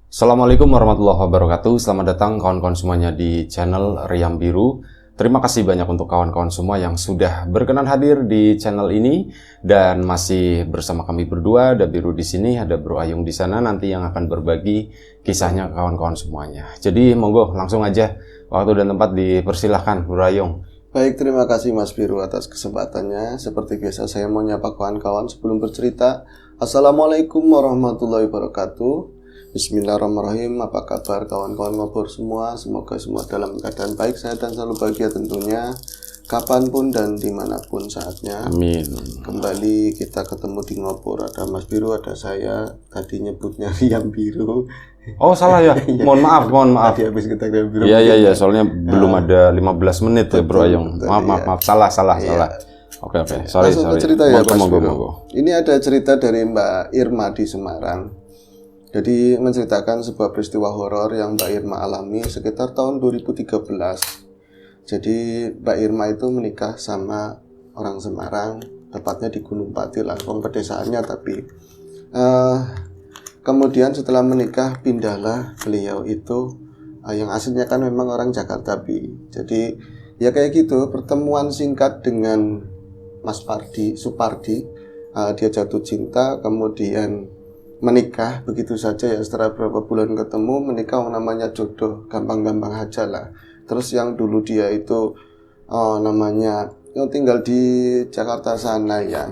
Assalamualaikum warahmatullahi wabarakatuh. Selamat datang kawan-kawan semuanya di channel Riam Biru. Terima kasih banyak untuk kawan-kawan semua yang sudah berkenan hadir di channel ini dan masih bersama kami berdua. Ada Biru di sini, ada Bro Ayung di sana nanti yang akan berbagi kisahnya ke kawan-kawan semuanya. Jadi monggo langsung aja, waktu dan tempat dipersilahkan Bro Ayung. Baik, terima kasih Mas Biru atas kesempatannya. Seperti biasa saya mau nyapa kawan-kawan sebelum bercerita. Assalamualaikum warahmatullahi wabarakatuh. Bismillahirrahmanirrahim. Apa kabar kawan-kawan ngobor semua? Semoga semua dalam keadaan baik, sehat dan selalu bahagia tentunya, kapanpun dan dimanapun saatnya. Amin. Kembali kita ketemu di ngobor. Ada Mas Biru, ada saya. Tadi nyebutnya Riam Biru. Oh salah ya, mohon maaf. Tadi habis kita Riam Biru. Iya, soalnya belum ada 15 menit ya Bro Ayung. Maaf, salah. Oke. Sorry. Cerita ya, Mas Biru. Monggo. Ini ada cerita dari Mbak Irma di Semarang. Jadi menceritakan sebuah peristiwa horor yang Mbak Irma alami sekitar tahun 2013. Jadi Mbak Irma itu menikah sama orang Semarang, tepatnya di Gunung Pati lah, pedesaannya tapi kemudian setelah menikah pindahlah beliau itu yang aslinya kan memang orang Jakarta Bi. Jadi ya kayak gitu, pertemuan singkat dengan Mas Supardi, dia jatuh cinta kemudian menikah begitu saja ya. Setelah beberapa bulan ketemu menikah, namanya jodoh, gampang-gampang aja lah. Terus yang dulu dia itu tinggal di Jakarta sana ya,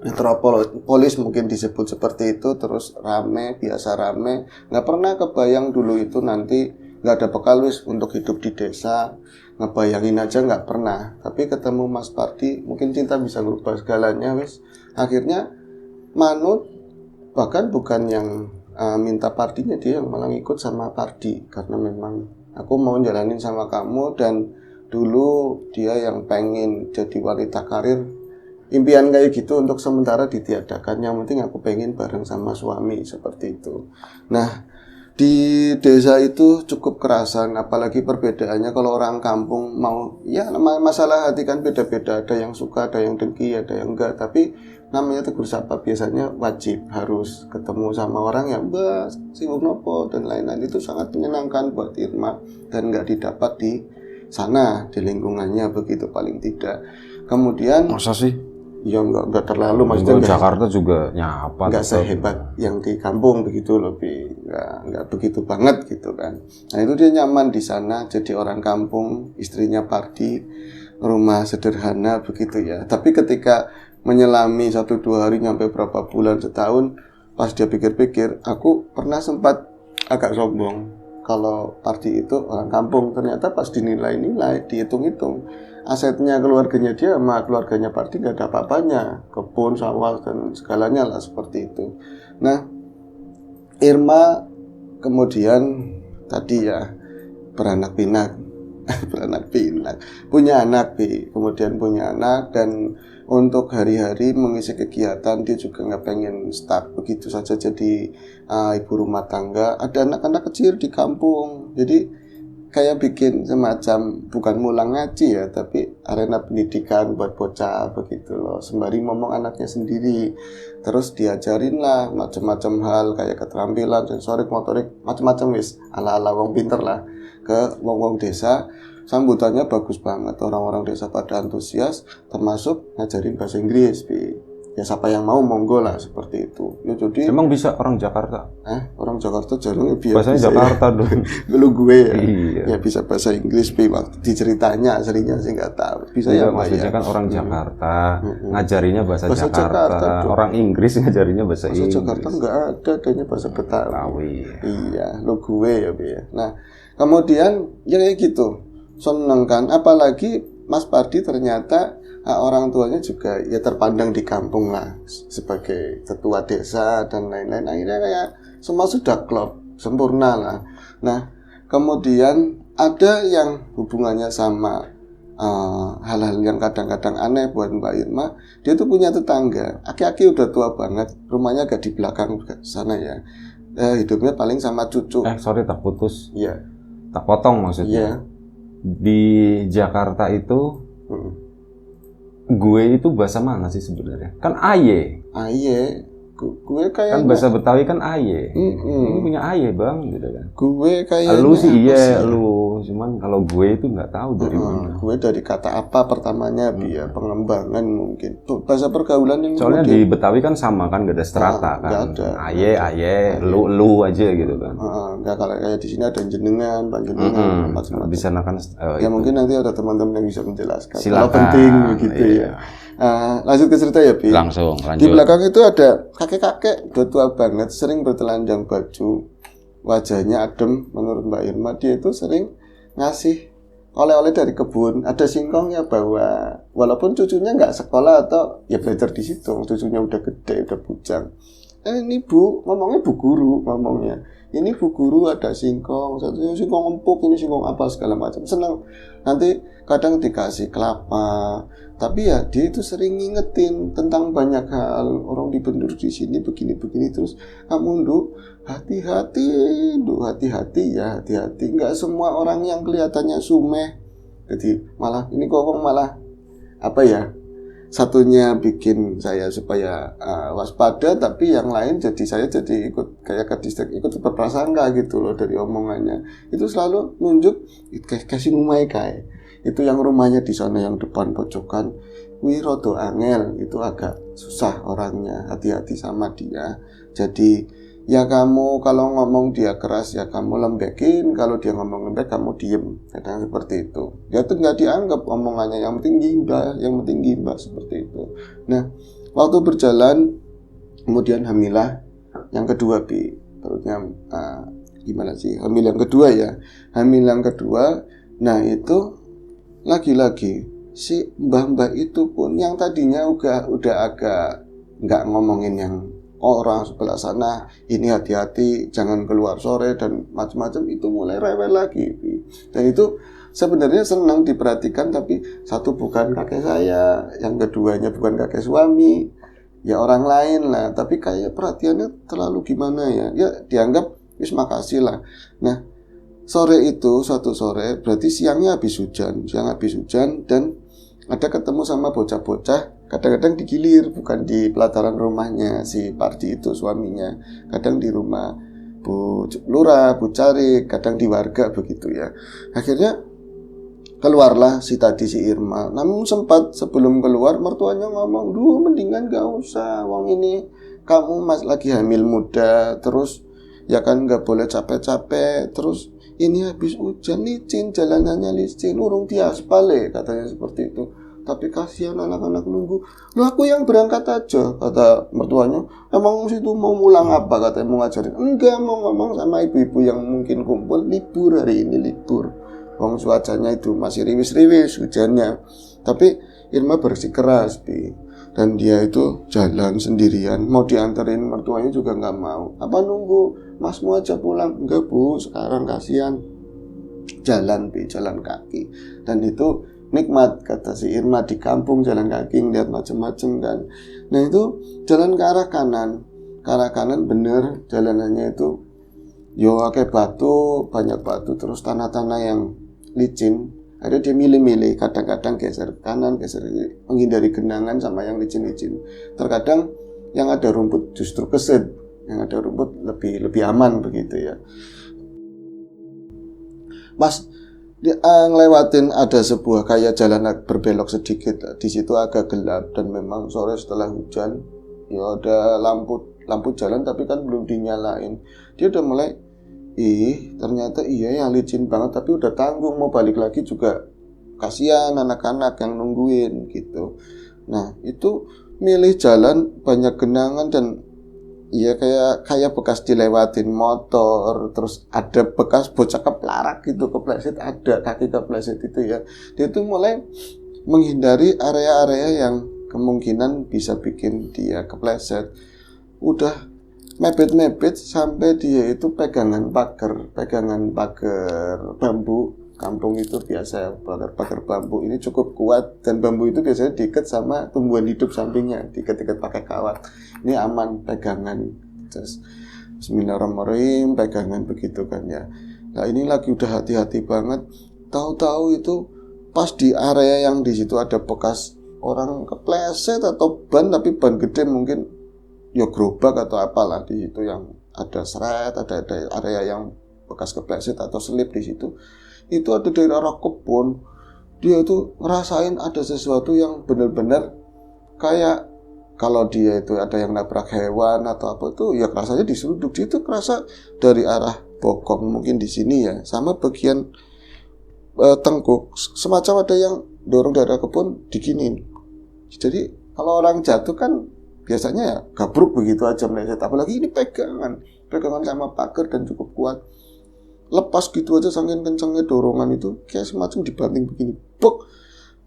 metropolis mungkin disebut seperti itu. Terus biasa rame, nggak pernah kebayang dulu itu nanti nggak ada bekal wis untuk hidup di desa, ngebayangin aja nggak pernah. Tapi ketemu Mas Pardi, mungkin cinta bisa merubah segalanya wis. Akhirnya manut, bahkan bukan yang minta Pardinya, dia yang malah ngikut sama Pardi karena memang aku mau jalanin sama kamu. Dan dulu dia yang pengen jadi wanita karir, impian kayak gitu untuk sementara ditiadakan, yang penting aku pengen bareng sama suami, seperti itu. Nah, di desa itu cukup kerasan, apalagi perbedaannya. Kalau orang kampung mau, ya masalah hati kan beda-beda, ada yang suka, ada yang dengki, ada yang enggak. Tapi namanya tegur sapa biasanya wajib harus ketemu sama orang yang sibuk nopo dan lain-lain. Itu sangat menyenangkan buat Irma dan nggak didapat di sana, di lingkungannya begitu paling tidak. Kemudian Masa sih? ya nggak terlalu, maksudnya Jakarta juga nyapa. Nggak sehebat yang di kampung begitu, lebih nggak begitu banget gitu kan. Nah itu dia nyaman di sana jadi orang kampung, istrinya Pardi, rumah sederhana begitu ya. Tapi ketika menyelami 1-2 hari nyampe berapa bulan, setahun, pas dia pikir-pikir, aku pernah sempat agak sombong kalau Pardi itu orang kampung. Ternyata pas dinilai-nilai, dihitung-hitung, asetnya keluarganya dia sama keluarganya Pardi nggak ada apa-apanya, kebun, sawah dan segalanya lah, seperti itu. Nah, Irma kemudian tadi ya beranak pinak punya anak kemudian punya anak, dan untuk hari-hari mengisi kegiatan dia juga nggak pengen stuck begitu saja jadi ibu rumah tangga. Ada anak-anak kecil di kampung, jadi kayak bikin semacam, bukan mulang ngaji ya, tapi arena pendidikan buat bocah begitu loh, sembari ngomong anaknya sendiri. Terus diajarin lah macam-macam hal kayak keterampilan, sensorik, motorik, macam-macam wis, ala-ala wong pinter lah ke wong-wong desa. Sambutannya bagus banget, orang-orang desa pada antusias, termasuk ngajarin bahasa Inggris ya, siapa yang mau monggo lah, seperti itu ya. Jadi emang bisa orang Jakarta? Orang Jakarta jarang bahasanya bisa Jakarta ya. Dong dulu gue ya, iya. Ya bisa bahasa Inggris waktu diceritanya, aslinya sih nggak tahu bisa ya, maksudnya ya. Kan orang Jakarta ngajarinya bahasa Jakarta orang Inggris ngajarinya bahasa Inggris. Jakarta nggak adanya bahasa Betawi. Iya, lo gue ya. Nah kemudian ya kayak gitu, seneng kan, apalagi Mas Pardi ternyata orang tuanya juga ya terpandang di kampung lah sebagai ketua desa dan lain-lain. Akhirnya kayak semua sudah klop, sempurna lah. Nah kemudian ada yang hubungannya sama hal-hal yang kadang-kadang aneh buat Mbak Irma. Dia tuh punya tetangga, aki-aki udah tua banget, rumahnya agak di belakang sana ya. Hidupnya paling sama cucu. Sorry tak putus. Iya. Tak potong maksudnya. Iya. Di Jakarta itu gue itu bahasa mana sih sebenarnya? Kan aye. gue Kan kayak bahasa Betawi kan aye. Ini punya aye bang, gitu kan. gue kayak Lu sih iya, lu. Cuman kalau gue itu nggak tahu dari mana. gue dari kata apa pertamanya ya pengembangan mungkin. Tuh bahasa pergaulan yang Soalnya di Betawi kan sama kan, gak ada strata kan. nggak ada. Aye, lu aja gitu kan. Nggak kalau kayak di sini ada jenengan, panjenengan, macam-macam. Di sana kan Ya mungkin nanti ada teman-teman yang bisa menjelaskan. Silakan. Kalau penting begitu ya. Lanjut ke cerita ya, Bi. Langsung Di belakang itu ada kakek-kakek udah tua banget, sering bertelanjang baju, wajahnya adem. Menurut Mbak Irma, dia itu sering ngasih oleh-oleh dari kebun. Ada singkongnya bawa, walaupun cucunya nggak sekolah atau ya belajar di situ, cucunya udah gede, udah bujang. Ini bu, ngomongnya bu guru, ngomongnya. Ini bu guru ada singkong, satunya singkong empuk, ini singkong apa segala macam. Senang. Nanti kadang dikasih kelapa. Tapi ya dia itu sering ngingetin tentang banyak hal. Orang dibendur di sini begini-begini terus kamu nduk hati-hati, nduk hati-hati ya, hati-hati. Enggak semua orang yang kelihatannya sumeh. Jadi malah ini kok malah apa ya? Satunya bikin saya supaya waspada, tapi yang lain jadi saya jadi ikut kayak ikut berprasangka gitu loh dari omongannya. Itu selalu nunjuk kasih ngumai kae. Itu yang rumahnya di sana yang depan pojokan. Wirodo angel, itu agak susah orangnya, hati-hati sama dia. Jadi ya kamu kalau ngomong dia keras ya kamu lembekin, kalau dia ngomong lembek kamu diem, kadang seperti itu. Ya itu nggak dianggap omongannya, yang penting gimbal seperti itu. Nah waktu berjalan kemudian hamilah yang kedua Bi, perutnya gimana sih hamil yang kedua ya, hamil yang kedua. Nah itu lagi-lagi si mbah-mbah itu pun yang tadinya udah agak nggak ngomongin yang orang sebelah sana, ini hati-hati jangan keluar sore dan macam-macam, itu mulai rewel lagi. Dan itu sebenarnya senang diperhatikan, tapi satu bukan kakek saya, yang keduanya bukan kakek suami, ya orang lain lah, tapi kayak perhatiannya terlalu gimana ya dianggap wis makasih lah. Nah sore itu, suatu sore, berarti siang habis hujan dan ada ketemu sama bocah-bocah, kadang-kadang digilir, bukan di pelataran rumahnya si Pardi itu suaminya, kadang di rumah Bu Lurah, Bu Carik, kadang di warga begitu ya. Akhirnya keluarlah si Irma, namun sempat sebelum keluar mertuanya ngomong, mendingan gak usah, wong ini kamu lagi hamil muda, terus ya kan gak boleh capek-capek, terus ini habis hujan licin, jalanannya licin, urung diaspal katanya seperti itu. Tapi kasihan anak-anak nunggu. Loh aku yang berangkat aja, kata mertuanya. Emang situ mau mulang apa, katanya mau ngajarin. Enggak, mau ngomong sama ibu-ibu yang mungkin kumpul, libur hari ini, libur. Wong cuacanya itu masih riwis-riwis hujannya. Tapi Irma bersikeras, Bi. Dan dia itu jalan sendirian, mau dianterin mertuanya juga nggak mau. Apa nunggu masmu aja pulang? Enggak Bu, sekarang kasihan. Jalan Bi, jalan kaki. Dan itu nikmat, kata si Irma, di kampung jalan kaki ngeliat macem-macem kan. Nah itu jalan ke arah kanan bener jalanannya itu kayak batu, banyak batu, terus tanah-tanah yang licin. Ada dia milih-milih, kadang-kadang geser kanan, geser kiri, menghindari genangan sama yang licin-licin. Terkadang yang ada rumput justru keset, yang ada rumput lebih aman begitu ya. Pas dia ngelewatin ada sebuah kayak jalan berbelok sedikit, di situ agak gelap dan memang sore setelah hujan, ya ada lampu jalan tapi kan belum dinyalain. Dia udah mulai ternyata iya ya licin banget, tapi udah tanggung, mau balik lagi juga kasihan anak-anak yang nungguin gitu. Nah itu milih jalan banyak genangan dan iya kayak bekas dilewatin motor, terus ada bekas bocah kepelarak gitu, kepleset, ada kaki kepleset itu ya. Dia tuh mulai menghindari area-area yang kemungkinan bisa bikin dia kepleset. Udah mepet-mepet sampai dia itu pegangan pagar bambu. Kampung itu biasa pagar bambu ini cukup kuat, dan bambu itu biasanya diikat sama tumbuhan hidup sampingnya, diikat pakai kawat. Ini aman pegangan. Terus bismillahirrahmanirrahim, pegangan begitu kan ya. Nah ini lagi udah hati-hati banget. Tahu-tahu itu pas di area yang di situ ada bekas orang kepleset atau ban, tapi ban gede mungkin ya gerobak atau apalah di situ yang ada seret, ada area yang bekas kepleset atau selip di situ. Itu ada dari arah kebun. Dia itu ngerasain ada sesuatu yang benar-benar kayak kalau dia itu ada yang nabrak hewan atau apa itu ya rasanya diseruduk. Dia itu kerasa dari arah bokong mungkin di sini ya, sama bagian tengkuk semacam ada yang dorong dari arah kebun diginin. Jadi kalau orang jatuh kan biasanya ya gabruk begitu aja meleset, apalagi ini pegangan sama pagar dan cukup kuat. Lepas gitu aja saking kencangnya dorongan itu kayak semacam dibanting begini, bok,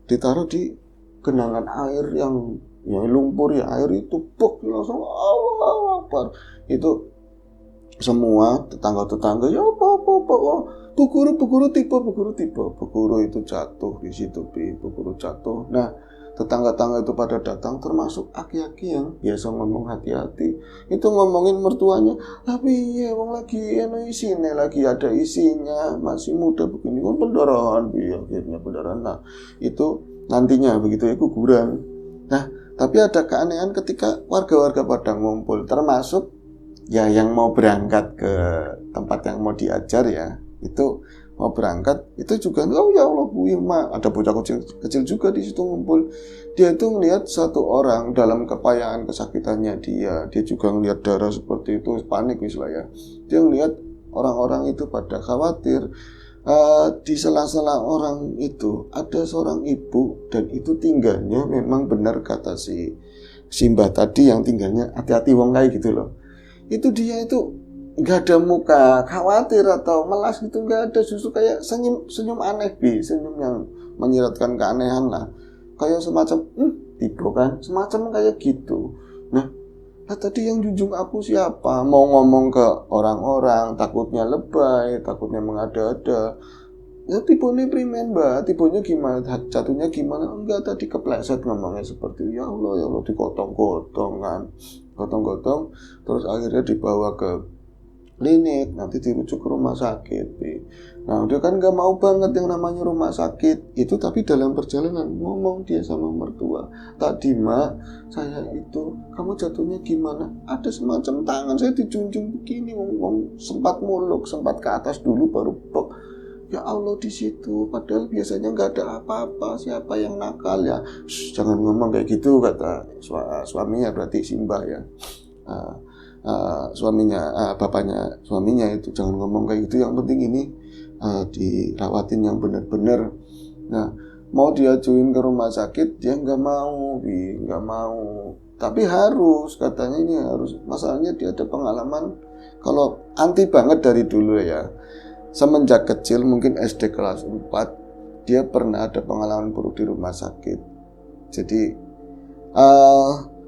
ditaruh di genangan air yang lumpur ya, air itu bok langsung Allah Akbar. Itu semua tetangga ya apa bu guru itu jatuh di situ, bu guru jatuh. Nah, tetangga-tangga itu pada datang, termasuk aki-aki yang biasa ngomong hati-hati. Itu ngomongin mertuanya, tapi ya wong lagi isinya, lagi ada isinya, masih muda begini kan pendarahan, akhirnya pendarahan. Nah, itu nantinya begitu ya kuburan. Nah, tapi ada keanehan ketika warga-warga pada ngumpul, termasuk ya yang mau berangkat ke tempat yang mau diajar ya, itu mau berangkat itu juga ya Allah Bu Irma, ada bocah kecil juga di situ ngumpul. Dia itu ngelihat satu orang dalam kepayahan kesakitannya dia juga ngelihat darah seperti itu, panik lah ya. Dia ngelihat orang-orang itu pada khawatir. Di sela-sela orang itu ada seorang ibu, dan itu tinggalnya memang benar kata si Mbah tadi yang tinggalnya hati-hati wong kayak gitu loh. Itu dia itu nggak ada muka khawatir atau melas gitu, nggak ada, justru kayak senyum aneh, senyum yang menyiratkan keanehan lah, kayak semacam tiba kan, semacam kayak gitu. Nah tadi yang junjung aku siapa, mau ngomong ke orang-orang takutnya lebay, takutnya mengada-ada. Ya tipunya primen Mbak, tipunya gimana, jatuhnya gimana, enggak, tadi kepleset ngomongnya seperti ya Allah digotong-gotong kan, gotong-gotong, terus akhirnya dibawa ke klinik, nanti dirujuk ke rumah sakit. Nah dia kan gak mau banget yang namanya rumah sakit itu, tapi dalam perjalanan ngomong dia sama mertua, tadi Mak, saya itu kamu jatuhnya gimana, ada semacam tangan saya dijunjung begini, ngomong sempat muluk, sempat ke atas dulu baru pok. Ya Allah di situ, padahal biasanya nggak ada apa-apa, siapa yang nakal ya. Jangan ngomong kayak gitu, kata suaminya, berarti Simbah ya. Bapaknya suaminya itu, jangan ngomong kayak gitu, yang penting ini dirawatin yang benar-benar. Nah mau diajuin ke rumah sakit dia nggak mau, tapi harus, katanya ini harus, masalahnya dia ada pengalaman kalau anti banget dari dulu ya, semenjak kecil mungkin SD kelas 4 dia pernah ada pengalaman buruk di rumah sakit. Jadi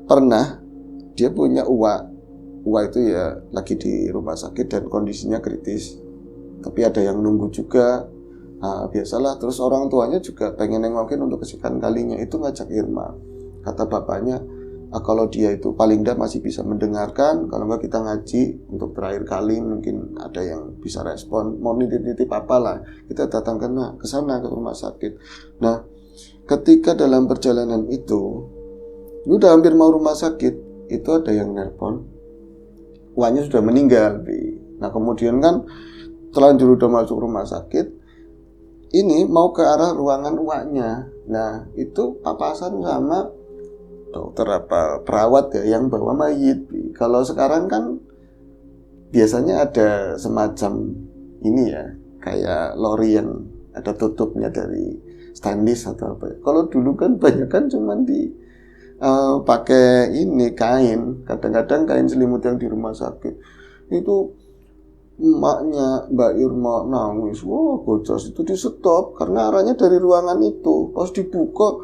pernah dia punya uak itu ya lagi di rumah sakit dan kondisinya kritis, tapi ada yang nunggu juga. Biasalah, terus orang tuanya juga pengen nengokin untuk kesekian kalinya, itu ngajak Irma. Kata bapaknya, kalau dia itu paling tidak masih bisa mendengarkan, kalau enggak kita ngaji untuk terakhir kali, mungkin ada yang bisa respon, mau nitip-nitip apalah, kita datangkan ke sana, ke rumah sakit. Nah ketika dalam perjalanan itu udah hampir mau rumah sakit, itu ada yang nelpon, uaknya sudah meninggal. Nah kemudian kan terlanjur udah masuk rumah sakit, ini mau ke arah ruangan uaknya. Nah itu papasan sama dokter apa perawat ya yang bawa mayit. Kalau sekarang kan biasanya ada semacam ini ya, kayak lori yang ada tutupnya dari stainless atau apa. Kalau dulu kan banyak kan cuman di pakai ini kain, kadang-kadang kain selimut yang di rumah sakit. Itu emaknya Mbak Irma nangis, wah gojos, itu di stop karena arahnya dari ruangan itu. Pas dibuka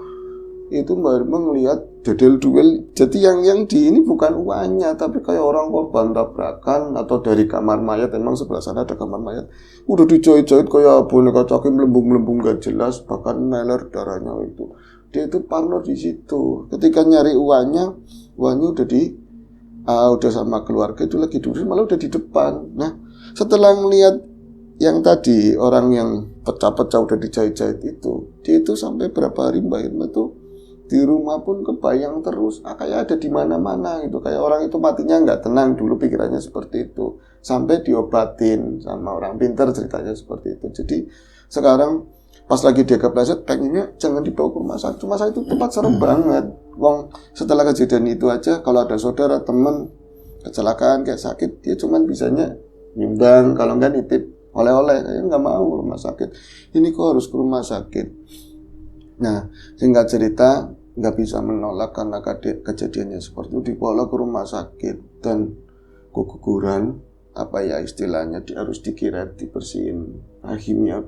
itu Mbak Irma ngelihat dedel-duel. Jadi yang di ini bukan uangnya, tapi kayak orang korban tabrakan atau dari kamar mayat. Emang sebelah sana ada kamar mayat, udah dijahit-jahit kayak boneka caki, melembung-melembung gak jelas, bahkan meler darahnya itu. Dia itu parno di situ. Ketika nyari uangnya udah sama keluarga itu lagi duduk, malah udah di depan. Nah setelah melihat yang tadi orang yang pecah-pecah udah dijahit-jahit itu, dia itu sampai berapa hari Mbak Irma tuh di rumah pun kebayang terus, kayak ada di mana-mana gitu, kayak orang itu matinya nggak tenang dulu, pikirannya seperti itu, sampai diobatin sama orang pintar, ceritanya seperti itu. Jadi sekarang pas lagi dia kepleset, pengennya jangan dibawa ke rumah sakit. Rumah sakit itu tempat serem banget. Wong setelah kejadian itu aja, kalau ada saudara teman kecelakaan kayak sakit, dia cuman bisanya nyumbang, kalau enggak nitip oleh-oleh, kayak nggak mau rumah sakit. Ini kok harus ke rumah sakit. Nah, singkat cerita, nggak bisa menolak karena kejadiannya seperti itu, dibawa ke rumah sakit dan keguguran, apa ya istilahnya, harus dikira dibersihin rahimnya.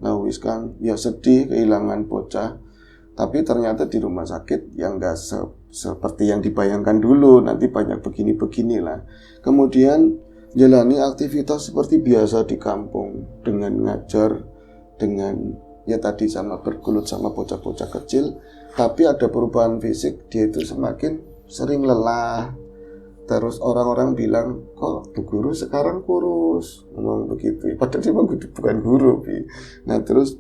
Nah wis kan, ya sedih kehilangan bocah, tapi ternyata di rumah sakit yang nggak seperti yang dibayangkan dulu, nanti banyak begini-beginilah. Kemudian jalani aktivitas seperti biasa di kampung, dengan ngajar, dengan ya tadi sama bergelut sama bocah-bocah kecil, tapi ada perubahan fisik, dia itu semakin sering lelah. Terus orang-orang bilang, kok Bu Guru sekarang kurus, ngomong begitu, padahal dia bukan guru. Nah terus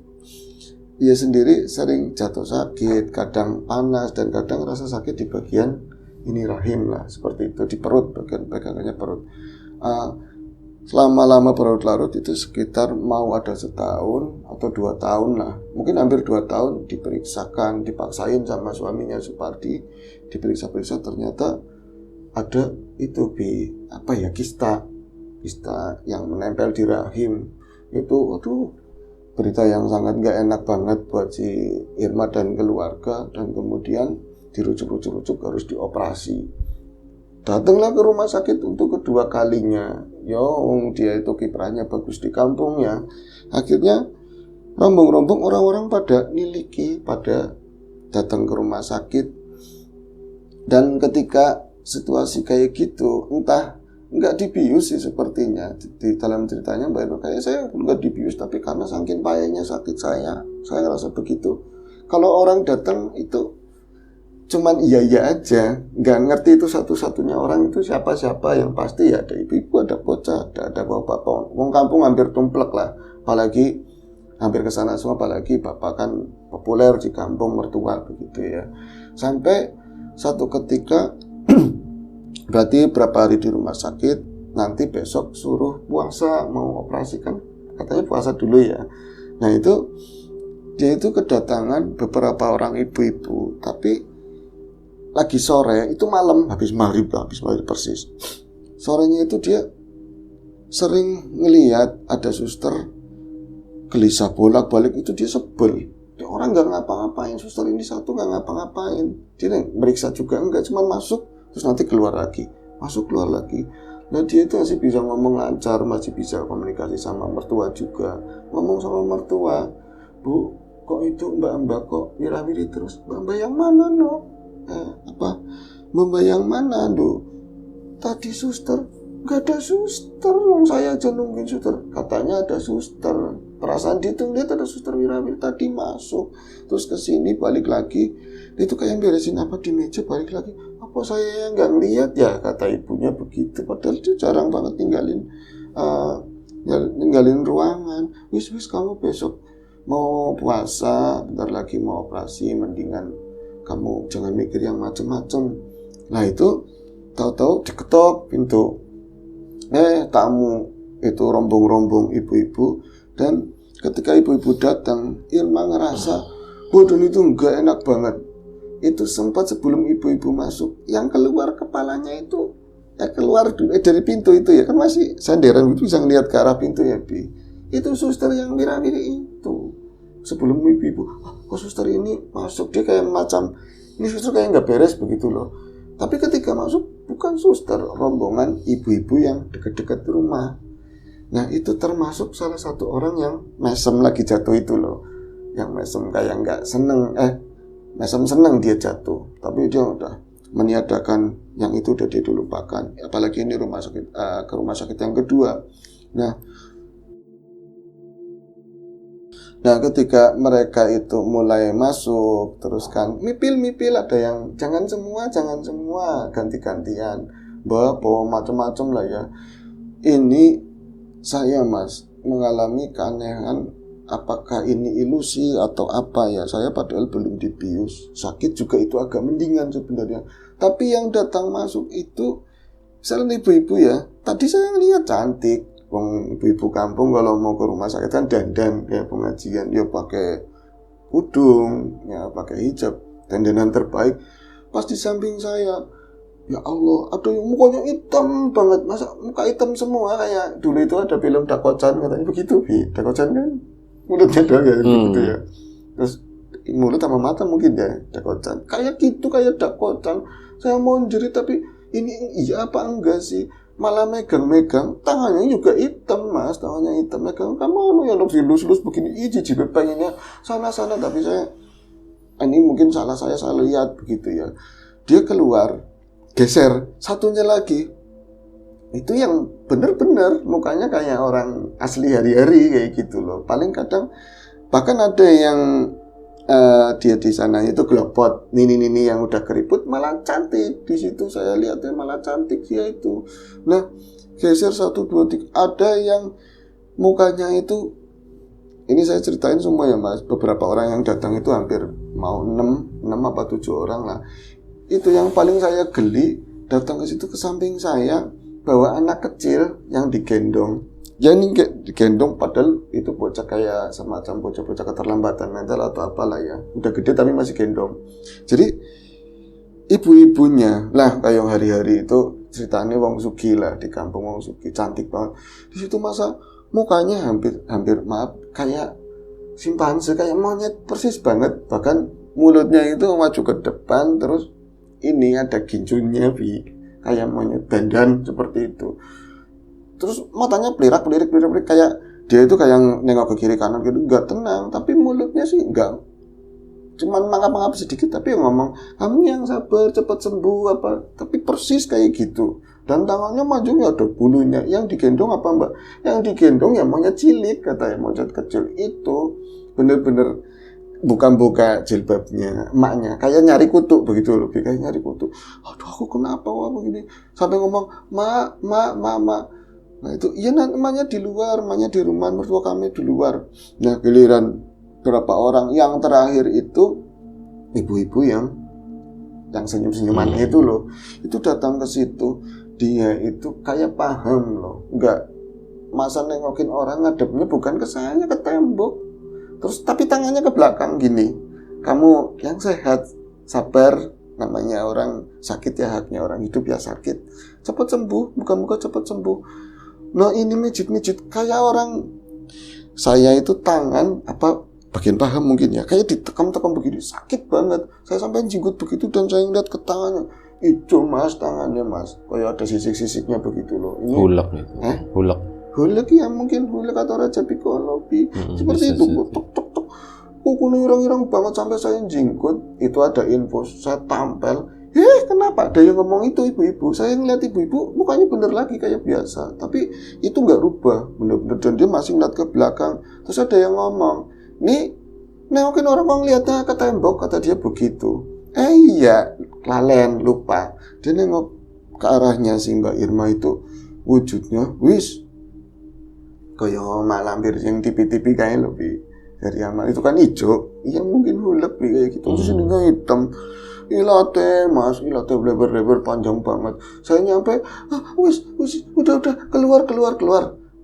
dia sendiri sering jatuh sakit, kadang panas dan kadang rasa sakit di bagian ini rahim lah, seperti itu, di perut, bagian pegangannya perut. Selama-lama berlarut-larut itu sekitar mau ada setahun atau 2 tahun lah, mungkin hampir 2 tahun diperiksakan, dipaksain sama suaminya Supardi, diperiksa-periksa, ternyata ada itu kista yang menempel di rahim. Itu berita yang sangat gak enak banget buat si Irma dan keluarga, dan kemudian dirujuk-rujuk harus dioperasi. Datanglah ke rumah sakit untuk kedua kalinya. Dia itu kiprahnya bagus di kampung ya. Akhirnya rombong-rombong orang-orang pada niliki, pada datang ke rumah sakit. Dan ketika situasi kayak gitu, entah nggak dibius sih sepertinya. Di dalam ceritanya Mbak Irma, kayak saya nggak dibius, tapi karena saking payahnya sakit saya ngerasa begitu. Kalau orang datang itu cuman iya aja, nggak ngerti itu satu-satunya orang itu siapa-siapa. Yang pasti ya ada ibu-ibu, ada bocah, ada bapak-bapak. Wong kampung hampir tumplek lah, apalagi hampir kesana semua, apalagi bapak kan populer di kampung, mertua begitu ya. Sampai satu ketika berarti berapa hari di rumah sakit, nanti besok suruh puasa, mau operasikan, katanya puasa dulu ya. Nah itu dia itu kedatangan beberapa orang ibu-ibu, tapi lagi sore, itu malam, habis maghrib persis. Sorenya itu dia sering ngelihat ada suster gelisah bolak-balik, itu dia sebel. Dia orang nggak ngapa-ngapain, suster ini satu nggak ngapa-ngapain. Dia meriksa juga enggak, cuma masuk terus nanti keluar lagi, masuk keluar lagi. Nah dia itu masih bisa ngomong lancar, masih bisa komunikasi sama mertua juga. Ngomong sama mertua, Bu, kok itu mbak kok wira-wiri terus? Mbak yang mana no? Mbak yang mana do? Tadi suster, nggak ada suster, saya aja nungguin suster. Katanya ada suster, perasaan dia tuh lihat ada suster wira-wiri tadi masuk, terus kesini balik lagi, dia tuh kayak beresin apa di meja, balik lagi, apa saya yang nggak ngeliat ya, kata ibunya begitu. Padahal dia jarang banget ninggalin ruangan. Wis kamu besok mau puasa, bentar lagi mau operasi, mendingan kamu jangan mikir yang macem-macem. Nah itu tahu-tahu diketok pintu, tamu itu rombong-rombong ibu-ibu. Dan ketika ibu-ibu datang, Irma ngerasa waduh itu enggak enak banget. Itu sempat sebelum ibu-ibu masuk, yang keluar kepalanya itu keluar dari pintu itu ya, kan masih sandaran itu, bisa ngeliat ke arah pintu ya Bi. Itu suster yang wira-wiri itu. Sebelum ibu-ibu, kok suster ini masuk, dia kayak macam ini suster kayak nggak beres begitu loh. Tapi ketika masuk, bukan suster, rombongan ibu-ibu yang dekat-dekat rumah. Nah itu termasuk salah satu orang yang mesem lagi jatuh itu loh, yang mesem kayak nggak seneng, mesem seneng dia jatuh, tapi dia udah meniadakan yang itu, udah dia lupakan. Apalagi ini ke rumah sakit yang kedua. Nah ketika mereka itu mulai masuk, terus kan mipil, ada yang jangan semua, ganti-gantian, bawa macam-macam lah ya. Ini saya mas mengalami keanehan apakah ini ilusi atau apa ya, saya padahal belum dibius, sakit juga itu agak mendingan sebenarnya. Tapi yang datang masuk itu misalnya ibu-ibu ya, tadi saya lihat cantik, wong ibu-ibu kampung kalau mau ke rumah sakit kan dandan kayak pengajian, ya pakai kudung, ya pakai hijab, dandanan terbaik. Pas di samping saya, ya Allah, ada yang mukanya hitam banget, masa muka hitam semua kayak dulu itu ada film Dakocan katanya begitu, Dakocan kan mulutnya doang ya gitu ya, terus mulut sama mata mungkin ya Dakocan, kayak gitu kayak Dakocan. Saya mau jerit tapi ini iya apa enggak sih, malah megang-megang tangannya juga hitam mas, tangannya hitam, megang kamu anu yang lus-lus begini, jijik pengennya sana-sana, tapi saya ini mungkin salah lihat begitu ya, dia keluar geser satunya lagi, itu yang benar-benar mukanya kayak orang asli hari-hari kayak gitu loh. Paling kadang bahkan ada yang dia di sana itu gelopot, nini yang udah keriput malah cantik, di situ saya lihatnya malah cantik dia itu. Nah geser 1, 2, 3, ada yang mukanya itu, ini saya ceritain semua ya mas, beberapa orang yang datang itu hampir mau 6 apa 7 orang lah. Itu yang paling saya geli, datang ke situ ke samping saya bawa anak kecil yang digendong. Ya ini digendong padahal itu bocah kayak semacam bocah-bocah keterlambatan mental atau apalah ya. Udah gede tapi masih gendong. Jadi ibu-ibunya lah kayak hari-hari itu ceritanya wong sugi lah, di kampung wong sugi, cantik banget. Di situ masa mukanya hampir maaf kayak simpanse, kayak monyet persis banget. Bahkan mulutnya itu maju ke depan, terus ini ada ginjunya kayak monyet dandan seperti itu. Terus matanya pelirik kayak dia itu kayak nengok ke kiri kanan gitu, nggak tenang. Tapi mulutnya sih nggak, cuman mangap-mangap sedikit, tapi ngomong kamu yang sabar, cepat sembuh apa. Tapi persis kayak gitu. Dan tangannya maju nggak ada bulunya. Yang digendong apa mbak? Yang digendong ya monyet cilik, katanya monyet kecil itu bener-bener buka jilbabnya emaknya, kayak nyari kutu begitu, lebih kayak nyari kutu. Aduh aku kenapa wah begini, sampai ngomong ma. Nah itu iya, emaknya di luar, emaknya di rumah, mertua kami di luar. Nah giliran berapa orang yang terakhir itu ibu-ibu yang senyum-senyuman itu loh, itu datang ke situ, dia itu kayak paham loh, enggak masa nengokin orang ngadepnya bukan ke saya, ke tembok. Terus tapi tangannya ke belakang gini, kamu yang sehat, sabar, namanya orang sakit ya haknya orang hidup ya sakit, cepat sembuh, muka-muka cepat sembuh. Nah ini mijit kayak orang, saya itu tangan apa bagian paha mungkin ya, kayak ditekam-tekam begini, sakit banget. Saya sampai jinggut begitu dan saya ngeliat ke tangannya, itu mas tangannya mas, kayak ada sisik-sisiknya begitu loh. Ini hulek itu, hulek ya mungkin hulek atau raja pikolobi seperti itu, tok kukunya irang-irang banget sampai saya jinggut. Itu ada info, saya tampel. Kenapa ada yang ngomong itu ibu-ibu? Saya ngeliat ibu-ibu mukanya bener lagi kayak biasa, tapi itu nggak rubah bener-bener, dan dia masih ngeliat ke belakang. Terus ada yang ngomong, nih nengokin orang lihatnya ke tembok, kata dia begitu. Iya lalen lupa, dia nengok ke arahnya si Mbak Irma itu, wujudnya wis kayak malampir yang tipi-tipi kayak lebih dari amal itu kan hijau, iya mungkin hulek kayak gitu. Terus ini hitam, ilate lebar panjang banget. Saya nyampe, wis udah keluar.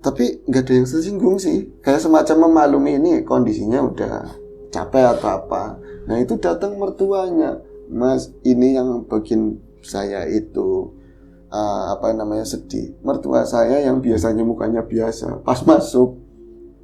Tapi nggak ada yang tersinggung sih, kayak semacam memaklumi ini kondisinya udah capek atau apa. Nah itu datang mertuanya, mas ini yang bikin saya itu sedih. Mertua saya yang biasanya mukanya biasa, pas masuk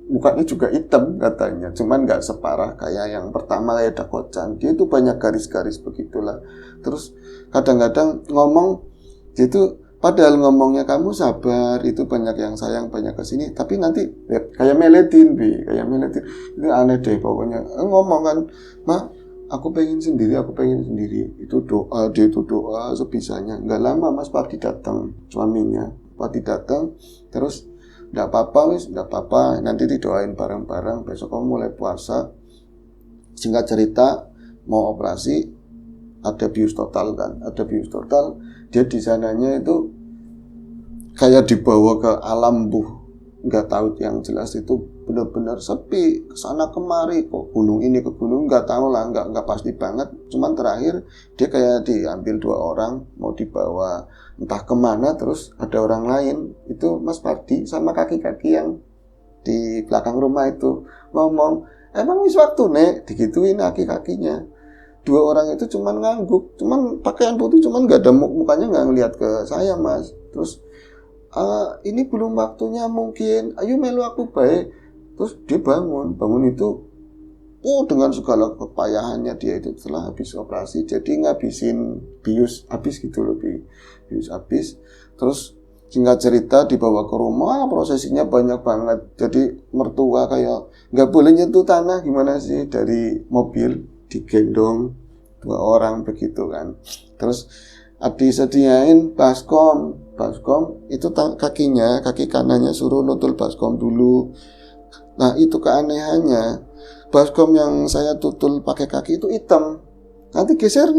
mukanya juga hitam katanya, cuman nggak separah kayak yang pertama kayak Dakocan. Dia itu banyak garis-garis begitulah. Terus kadang-kadang ngomong gitu, padahal ngomongnya kamu sabar, itu banyak yang sayang, banyak kesini, tapi nanti kayak meledin itu aneh deh pokoknya. Ngomong kan, ma aku pengen sendiri, itu doa, dia itu doa sebisanya. Nggak lama mas Pardi datang, suaminya Pardi datang, terus nggak apa-apa, nanti didoain bareng-bareng, besok kamu mulai puasa. Singkat cerita, mau operasi, ada bius total. Dia di sananya itu kayak dibawa ke alam nggak tahu, yang jelas itu benar-benar sepi, kesana kemari, kok gunung ini ke gunung, nggak tahu lah, nggak pasti banget. Cuman terakhir dia kayak diambil 2 orang mau dibawa entah kemana, terus ada orang lain itu Mas Pardi sama kaki-kaki yang di belakang rumah itu ngomong, emang wis waktu nek, digituin kaki-kakinya. 2 orang itu cuman ngangguk, cuman pakaian putih, cuman nggak ada mukanya, nggak ngelihat ke saya Mas. Terus ini belum waktunya mungkin, ayo melu aku baik. Terus dia bangun itu dengan segala kepayahannya dia itu setelah habis operasi, jadi ngabisin bius habis gitu loh, bius habis. Terus singkat cerita dibawa ke rumah, prosesinya banyak banget. Jadi mertua kayak nggak boleh nyentuh tanah, gimana sih, dari mobil digendong 2 orang begitu kan. Terus disediain baskom itu kaki kanannya suruh nutul baskom dulu. Nah itu keanehannya, baskom yang saya tutul pakai kaki itu hitam. Nanti geser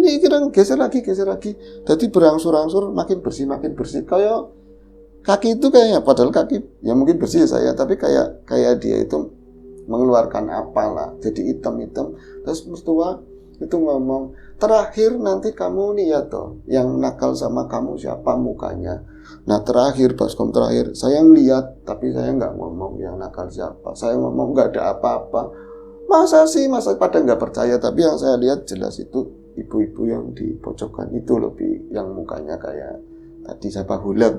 lagi. Jadi berangsur-angsur makin bersih. Kayak kaki itu kayaknya, padahal kaki ya mungkin bersih saya, tapi kayak dia itu mengeluarkan apalah, jadi hitam. Terus mertua itu ngomong, terakhir nanti kamu nih ya toh, yang nakal sama kamu siapa mukanya. Nah terakhir, baskom terakhir, saya ngeliat, tapi saya nggak ngomong yang nakal siapa. Saya ngomong nggak ada apa-apa. Masa pada nggak percaya, tapi yang saya lihat jelas itu ibu-ibu yang di pojokan itu lebih, yang mukanya kayak tadi saya hulek.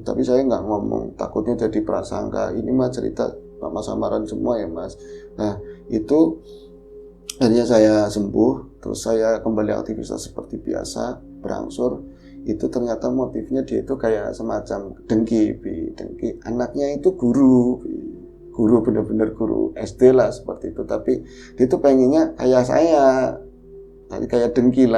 Tapi saya nggak ngomong, takutnya jadi prasangka. Ini mah cerita Mama samaran semua ya Mas. Nah itu akhirnya saya sembuh, terus saya kembali aktivitas seperti biasa, berangsur. Itu ternyata motifnya dia itu kayak semacam dengki. Anaknya itu guru benar-benar guru SD lah seperti itu, tapi dia itu pengennya kayak saya, tadi kayak dengki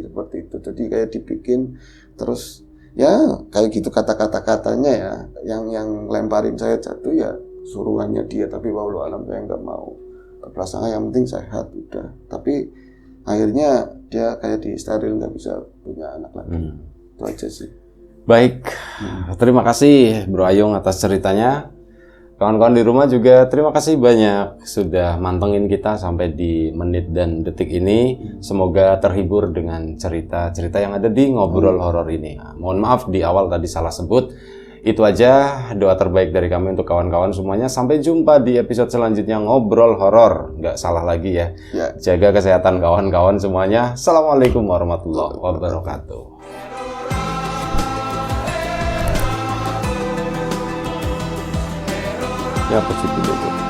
seperti itu. Jadi kayak dibikin, terus ya kayak gitu kata-katanya ya, yang lemparin saya jatuh ya suruhannya dia, tapi wallahu alam saya nggak mau. Prasangka yang penting sehat udah. Tapi akhirnya dia kayak di steril, nggak bisa punya anak lagi. Itu aja sih. Baik, terima kasih Bro Ayung atas ceritanya. Kawan-kawan di rumah juga terima kasih banyak sudah mantengin kita sampai di menit dan detik ini. Semoga terhibur dengan cerita-cerita yang ada di Ngobrol Horor ini. Nah, mohon maaf di awal tadi salah sebut. Itu aja doa terbaik dari kami untuk kawan-kawan semuanya. Sampai jumpa di episode selanjutnya Ngobrol Horor. Nggak salah lagi ya. Jaga kesehatan kawan-kawan semuanya. Assalamualaikum warahmatullahi wabarakatuh. Ya, apa sih itu?